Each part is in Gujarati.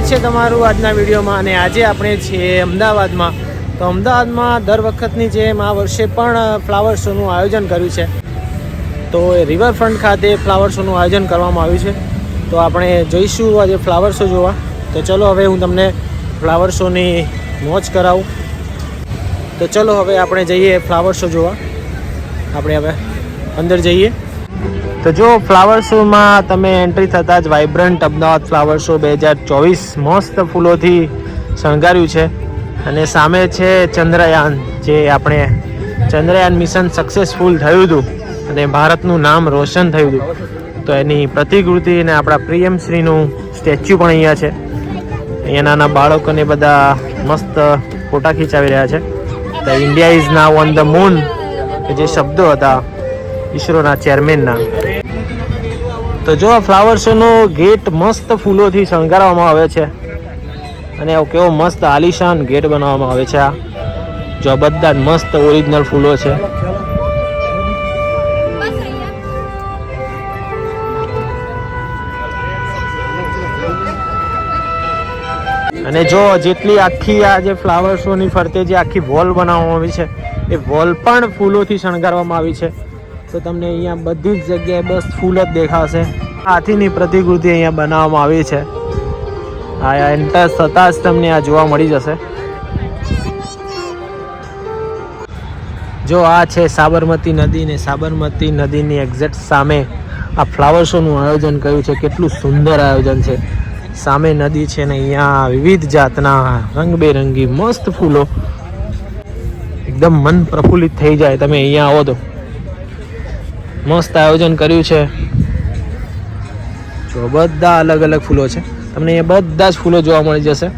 છે તમારું આજના વિડીયોમાં। અને આજે આપણે છીએ અમદાવાદમાં। તો અમદાવાદમાં દર વખતની જેમ આ વર્ષે પણ ફ્લાવર શોનું આયોજન કર્યું છે। તો એ રિવરફ્રન્ટ ખાતે ફ્લાવર શોનું આયોજન કરવામાં આવ્યું છે। તો આપણે જઈશું આજે ફ્લાવર શો જોવા। તો ચલો હવે હું તમને ફ્લાવર શોની મોજ કરાવું। તો ચલો હવે આપણે જઈએ ફ્લાવર શો જોવા। આપણે હવે અંદર જઈએ। તો જો ફ્લાવર શોમાં તમે એન્ટ્રી થતાં જ વાઇબ્રન્ટ અમદાવાદ ફ્લાવર શો 2024 મસ્ત ફૂલોથી શણગાર્યું છે। અને સામે છે ચંદ્રયાન, જે આપણે ચંદ્રયાન મિશન સક્સેસફુલ થયું હતું અને ભારતનું નામ રોશન થયું હતું। તો એની પ્રતિકૃતિ અને આપણા પીએમશ્રીનું સ્ટેચ્યુ પણ અહીંયા છે। અહીંયા નાના બાળકોને બધા મસ્ત ફોટા ખીચાવી રહ્યા છે। તો India is now on the moon, જે શબ્દો હતા ઈસરોના ચેરમેનના। તો જો આ ફ્લાવર શોનો ગેટ મસ્ત ફૂલોથી શણગારવામાં આવે છે અને કેવો મસ્ત આલિશાન ગેટ બનાવવામાં આવે છે। આ જો બધા મસ્ત ઓરિજિનલ ફૂલો છે। અને જો જેટલી આખી આ જે ફ્લાવર શોની ફરતે જે આખી વોલ બનાવવામાં આવી છે, એ વોલ પણ ફૂલોથી શણગારવામાં આવી છે। તો તમને અહીંયા બધી જ જગ્યાએ બસ ફૂલ જ દેખાશે। હાથીની પ્રતિકૃતિ અહીંયા બનાવવામાં આવી છે। આ એન્ટર થતાં જ તમને આ જોવા મળી જશે। જો આ છે સાબરમતી નદી, ને સાબરમતી નદીની એક્ઝેક્ટ સામે આ ફ્લાવર શોનું આયોજન કર્યું છે। કેટલું સુંદર આયોજન છે। સામે નદી છે ને અહીંયા વિવિધ જાતના રંગબેરંગી મસ્ત ફૂલો, એકદમ મન પ્રફુલ્લિત થઈ જાય તમે અહીંયા આવો તો। મસ્ત આયોજન કર્યું છે। જો બધા અલગ અલગ ફૂલો છે, તમને અહીંયા બધા જ ફૂલો જોવા મળી જશે।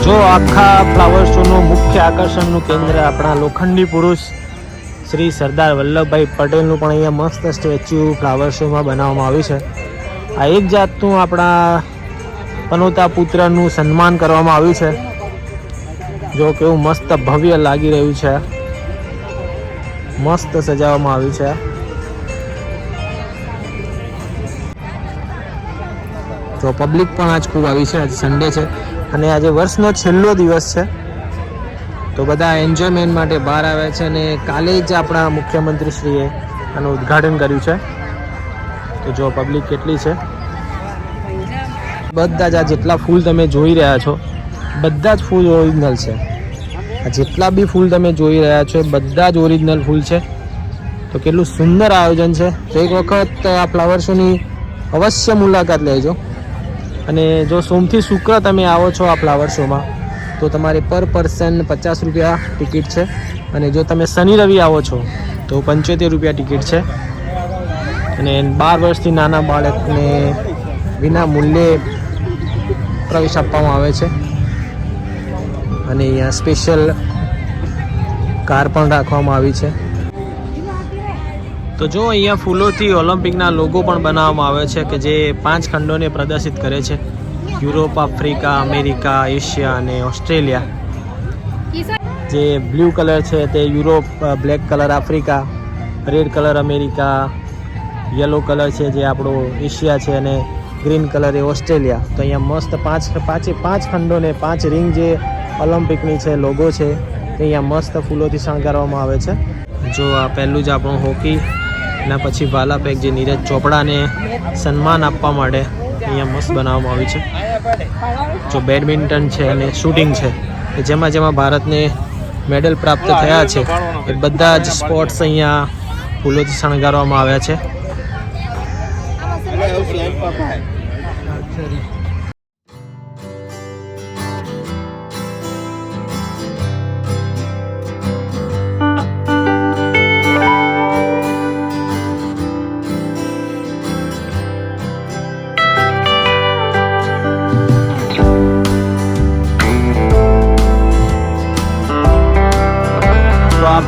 જો આખા ફ્લાવર શોનું મુખ્ય આકર્ષણનું કેન્દ્ર આપણા લોખંડી પુરુષ શ્રી સરદાર વલ્લભભાઈ પટેલનું પણ અહીંયા મસ્ત સ્ટેચ્યુ ફ્લાવર શોમાં બનાવવામાં આવ્યું છે। આ એક જાતનું આપણા પનોતા પુત્રનું સન્માન કરવામાં આવ્યું છે। જો કેવું મસ્ત ભવ્ય લાગી રહ્યું છે, મસ્ત સજાવવામાં આવ્યું છે। તો પબ્લિક પણ આજ ખૂબ આવી છે। આજે સન્ડે છે અને આજે વર્ષનો છેલ્લો દિવસ છે, તો બધા એન્જોયમેન્ટ માટે બહાર આવ્યા છે। અને કાલે જ આપણા મુખ્યમંત્રીશ્રીએ આનું ઉદ્ઘાટન કર્યું છે। તો જો પબ્લિક કેટલી છે, બધા જ આ જેટલા ફૂલ તમે જોઈ રહ્યા છો બધા જ ફૂલ ઓરિજિનલ છે। આ જેટલા બી ફૂલ તમે જોઈ રહ્યા છો બધા જ ઓરિજિનલ ફૂલ છે। તો કેટલું સુંદર આયોજન છે। તો એક વખત આ ફ્લાવર શોની અવશ્ય મુલાકાત લેજો। અને જો સોમથી શુક્ર તમે આવો છો આ ફ્લાવર શોમાં તો તમારે પર પર્સન 50 રૂપિયા ટિકિટ છે। અને જો તમે શનિ રવિ આવો છો તો 75 રૂપિયા ટિકિટ છે। અને 12 વર્ષથી નાના બાળકને વિના મૂલ્યે પ્રવેશ આપવામાં આવે છે। અને અહીંયા સ્પેશિયલ કાર પણ રાખવામાં આવી છે। તો જો અહીંયા ફૂલોથી ઓલિમ્પિકના લોગો પણ બનાવવામાં આવે છે કે જે 5 ખંડોને પ્રદર્શિત કરે છે: યુરોપ, આફ્રિકા, અમેરિકા, એશિયા અને ઓસ્ટ્રેલિયા। જે બ્લુ કલર છે તે Europe, black colour Africa, red colour America, yellow colour છે જે આપણો એશિયા છે, અને ગ્રીન કલર એ ઓસ્ટ્રેલિયા। તો અહીંયા મસ્ત પાંચ ખંડોને 5 રિંગ જે ઓલિમ્પિકની છે લોગો છે તે અહીંયા મસ્ત ફૂલોથી શણગારવામાં આવે છે। જો આ પહેલું જ આપણું હોકી, એના પછી ભાલા ફેંક જે નીરજ ચોપડાને સન્માન આપવા માટે અહીંયા મસ્ત બનાવવામાં આવ્યું છે। જો બેડમિન્ટન છે અને શૂટિંગ છે, કે જેમાં ભારતને મેડલ પ્રાપ્ત થયા છે એ બધા જ સ્પોર્ટ્સ અહીંયા ફૂલોથી શણગારવામાં આવ્યા છે।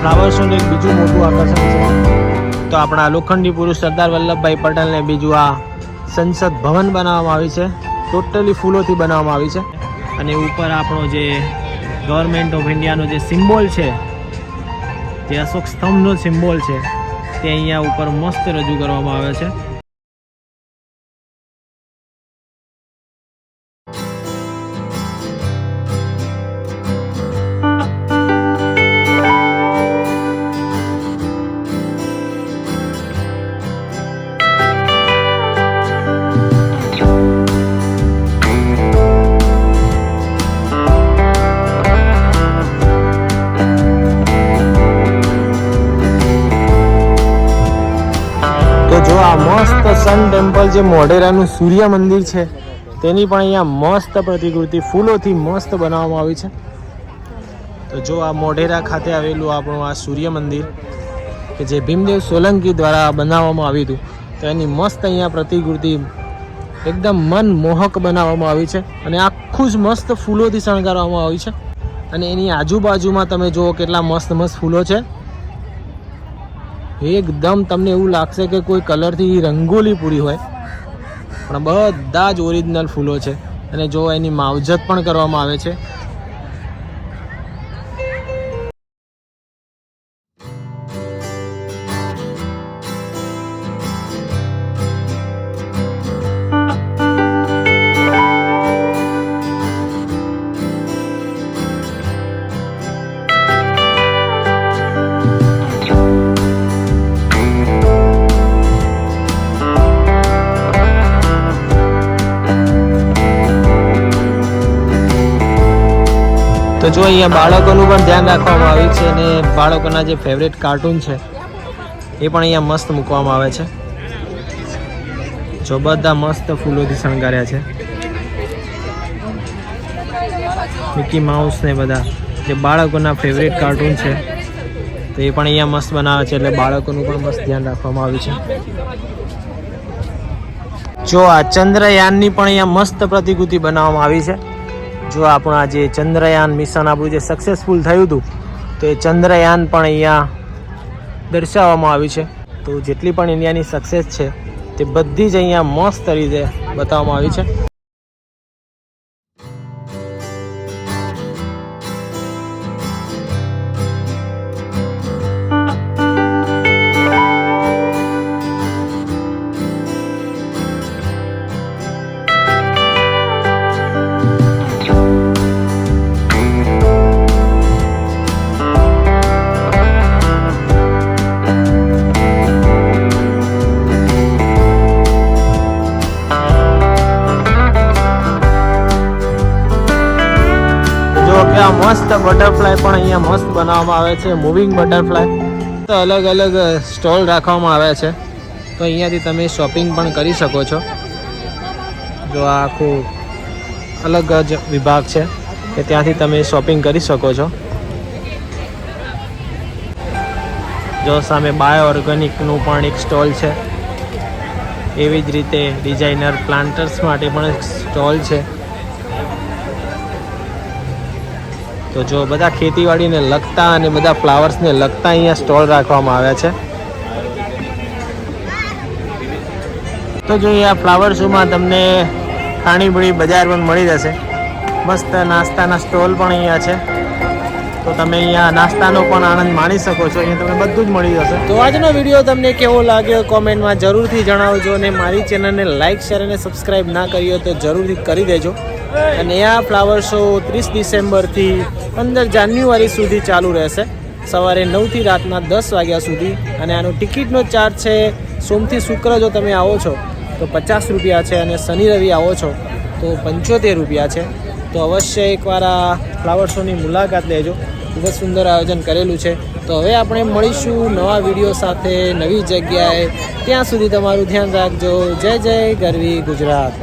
ફ્લાવર શોનું એક બીજું મોટું આકર્ષણ છે તો આપણા લોખંડી પુરુષ સરદાર વલ્લભભાઈ પટેલને બીજું આ સંસદ ભવન બનાવવામાં આવી છે, ટોટલી ફૂલોથી બનાવવામાં આવી છે. અને ઉપર આપણો જે ગવર્મેન્ટ ઓફ ઇન્ડિયાનો જે સિમ્બોલ છે, જે અશોક સ્તંભનો સિમ્બોલ છે, તે અહીંયા ઉપર મસ્ત રજૂ કરવામાં આવે છે. તો જો આ મસ્ત સન ટેમ્પલ જે મોઢેરાનું સૂર્ય મંદિર છે તેની પણ અહીંયા મસ્ત પ્રતિકૃતિ ફૂલોથી મસ્ત બનાવવામાં આવી છે. તો જો આ મોઢેરા ખાતે આવેલું આપણું આ સૂર્ય મંદિર કે જે ભીમદેવ સોલંકી દ્વારા બનાવવામાં આવ્યું હતું, તો એની મસ્ત અહીંયા પ્રતિકૃતિ એકદમ મનમોહક બનાવવામાં આવી છે અને આખું જ મસ્ત ફૂલોથી શણગારવામાં આવ્યું છે. અને એની આજુબાજુમાં તમે જુઓ કેટલા મસ્ત મસ્ત ફૂલો છે. એકદમ તમને એવું લાગશે કે કોઈ કલરથી રંગોલી પૂરી હોય, પણ બધા જ ઓરિજિનલ ફૂલો છે. અને જો એની માવજત પણ કરવામાં આવે છે. તો જો અહીંયા બાળકોનું પણ ધ્યાન રાખવામાં આવ્યું છે અને બાળકોના જે ફેવરેટ કાર્ટૂન છે એ પણ અહીંયા મસ્ત મૂકવામાં આવે છે. જો બધા મસ્ત ફૂલોથી શણગાર્યા છે. મિકી માઉસ ને બધા જે બાળકોના ફેવરેટ કાર્ટૂન છે તો એ પણ અહીંયા મસ્ત બનાવે છે, એટલે બાળકોનું પણ મસ્ત ધ્યાન રાખવામાં આવ્યું છે. જો આ ચંદ્રયાનની પણ અહીંયા મસ્ત પ્રતિકૃતિ બનાવવામાં આવી છે. જો આપણા જે ચંદ્રયાન મિશન આપણું જે સક્સેસફુલ થયું હતું, તો એ ચંદ્રયાન પણ અહીંયા દર્શાવવામાં આવ્યું છે. તો જેટલી પણ ઇન્ડિયાની સક્સેસ છે તે બધી જ અહીંયા મસ્ત રીતે બતાવવામાં આવી છે. મસ્ત બટરફ્લાય પણ અહીંયા મસ્ત બનાવવામાં આવે છે, મૂવિંગ બટરફ્લાય. તો અલગ અલગ સ્ટોલ રાખવામાં આવ્યા છે, તો અહીંયાથી તમે શોપિંગ પણ કરી શકો છો. જો આ આખું અલગ જ વિભાગ છે કે ત્યાંથી તમે શોપિંગ કરી શકો છો. જો સામે બાયો ઓર્ગેનિકનું પણ એક સ્ટોલ છે, એવી જ રીતે ડિઝાઇનર પ્લાન્ટર્સ માટે પણ એક સ્ટોલ છે. તો જો બધા ખેતીવાડીને લગતા અને બધા ફ્લાવર્સને લગતા અહીંયા સ્ટોલ રાખવામાં આવ્યા છે. તો જો આ ફ્લાવર શોમાં તમને ખાણીપીણી બજાર પણ મળી જશે. મસ્ત નાસ્તાના સ્ટોલ પણ અહીંયા છે, તો તમે અહીંયા નાસ્તાનો પણ આનંદ માણી શકો છો. અહીંયા તમને બધું જ મળી જશે. તો આજનો વિડીયો તમને કેવો લાગ્યો કોમેન્ટમાં જરૂરથી જણાવજો, અને મારી ચેનલને લાઇક શેર અને સબસ્ક્રાઈબ ના કરી હોય તો જરૂરથી કરી દેજો. અને આ ફ્લાવર શો 30 ડિસેમ્બરથી 15 જાન્યુઆરી સુધી ચાલુ રહેશે, સવારે 9થી રાતના 10 વાગ્યા સુધી. અને આનો ટિકિટનો ચાર્જ છે સોમથી શુક્ર જો તમે આવો છો તો 50 રૂપિયા છે, અને શનિ રવિ આવો છો તો 75 રૂપિયા છે. તો અવશ્ય એકવાર આ ફ્લાવર શોની મુલાકાત લેજો. ખૂબ જ સુંદર આયોજન કરેલું છે. તો હવે આપણે મળીશું નવા વિડીયો સાથે નવી જગ્યાએ. ત્યાં સુધી તમારું ધ્યાન રાખજો. જય જય ગરવી ગુજરાત.